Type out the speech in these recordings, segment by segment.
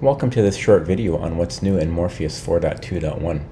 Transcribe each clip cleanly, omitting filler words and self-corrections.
Welcome to this short video on what's new in Morpheus 4.2.1.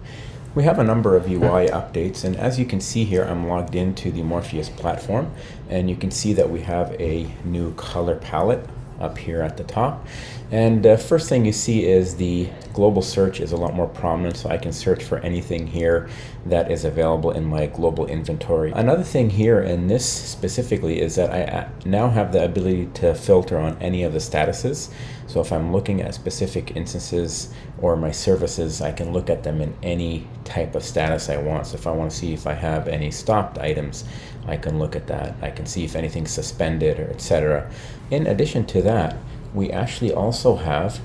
We have a number of UI updates, and as you can see here, I'm logged into the Morpheus platform, and you can see that we have a new color palette up here at the top. And first thing you see is the global search is a lot more prominent, so I can search for anything here that is available in my global inventory. Another thing here in this specifically is that I now have the ability to filter on any of the statuses. So if I'm looking at specific instances or my services, I can look at them in any type of status I want. So if I want to see if I have any stopped items, I can look at that. I can see if anything's suspended or etc. In addition to that, we actually also have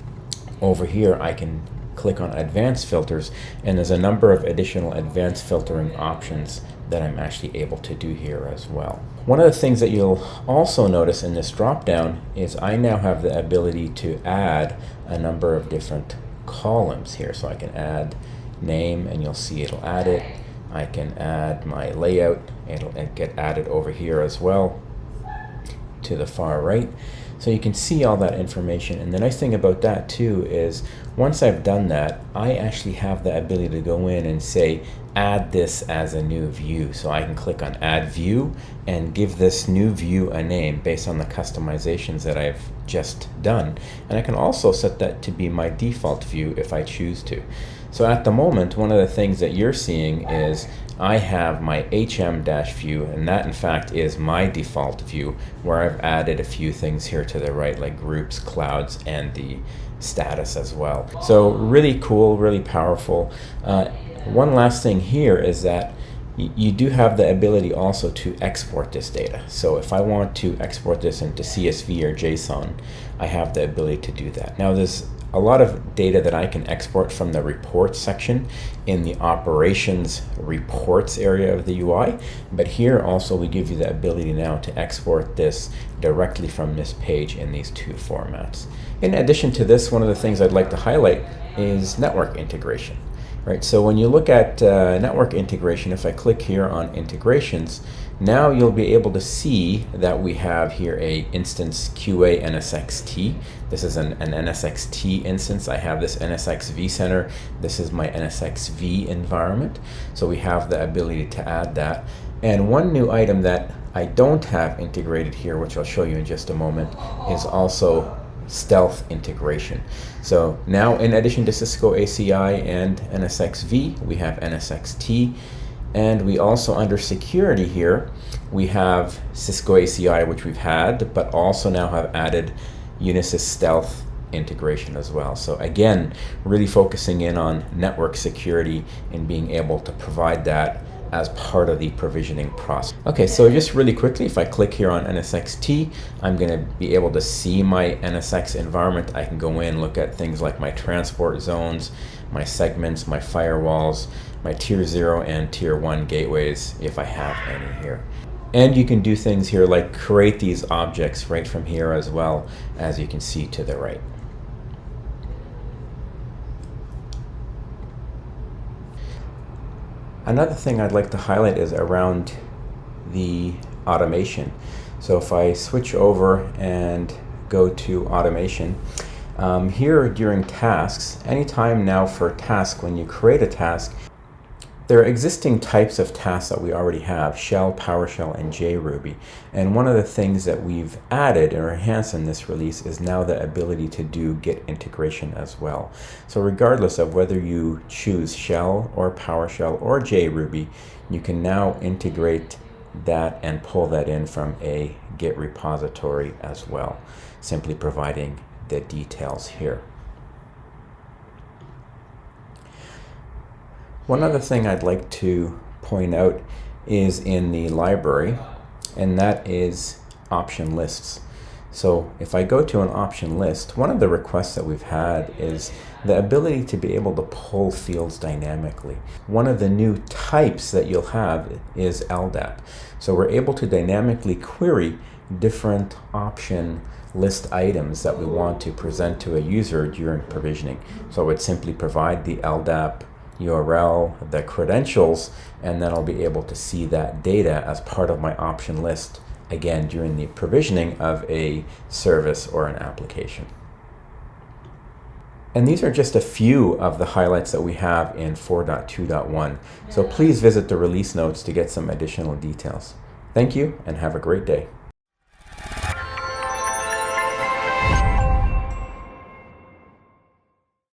over here, I can click on advanced filters, and there's a number of additional advanced filtering options that I'm actually able to do here as well. One of the things that you'll also notice in this drop down is I now have the ability to add a number of different columns here. So I can add name and you'll see it'll add it. I can add my layout, it'll get added over here as well to the far right. So you can see all that information, and the nice thing about that too is once I've done that, I actually have the ability to go in and say add this as a new view. So I can click on add view and give this new view a name based on the customizations that I've just done. And I can also set that to be my default view if I choose to. So at the moment, one of the things that you're seeing is I have my HM-view, and that in fact is my default view, where I've added a few things here to the right, like groups, clouds, and the status as well. So really cool, really powerful. One last thing here is that you do have the ability also to export this data. So if I want to export this into CSV or JSON, I have the ability to do that. Now there's a lot of data that I can export from the reports section in the operations reports area of the UI, but here also we give you the ability now to export this directly from this page in these two formats. In addition to this, one of the things I'd like to highlight is network integration. Right, so when you look at network integration, if I click here on integrations, now you'll be able to see that we have here a instance QA NSXT. This is an NSXT instance. I have this NSX vCenter. This is my NSXV environment. So we have the ability to add that. And one new item that I don't have integrated here, which I'll show you in just a moment, is also stealth integration. So now in addition to Cisco ACI and NSXV, we have NSXT, and we also under security here, we have Cisco ACI, which we've had, but also now have added Unisys stealth integration as well. So again, really focusing in on network security and being able to provide that as part of the provisioning process. Okay, so just really quickly, if I click here on NSXT, I'm going to be able to see my NSX environment. I can go in, look at things like my transport zones, my segments, my firewalls, my tier 0 and tier 1 gateways, if I have any here. And you can do things here like create these objects right from here as well, as you can see to the right. Another thing I'd like to highlight is around the automation. So if I switch over and go to automation, here during tasks, anytime now for a task, when you create a task, there are existing types of tasks that we already have, Shell, PowerShell, and JRuby. And one of the things that we've added or enhanced in this release is now the ability to do Git integration as well. So regardless of whether you choose Shell or PowerShell or JRuby, you can now integrate that and pull that in from a Git repository as well, simply providing the details here. One other thing I'd like to point out is in the library, and that is option lists. So if I go to an option list, one of the requests that we've had is the ability to be able to pull fields dynamically. One of the new types that you'll have is Ldap. So we're able to dynamically query different option list items that we want to present to a user during provisioning. So I would simply provide the Ldap URL, the credentials, and then I'll be able to see that data as part of my option list, again, during the provisioning of a service or an application. And these are just a few of the highlights that we have in 4.2.1. So please visit the release notes to get some additional details. Thank you and have a great day.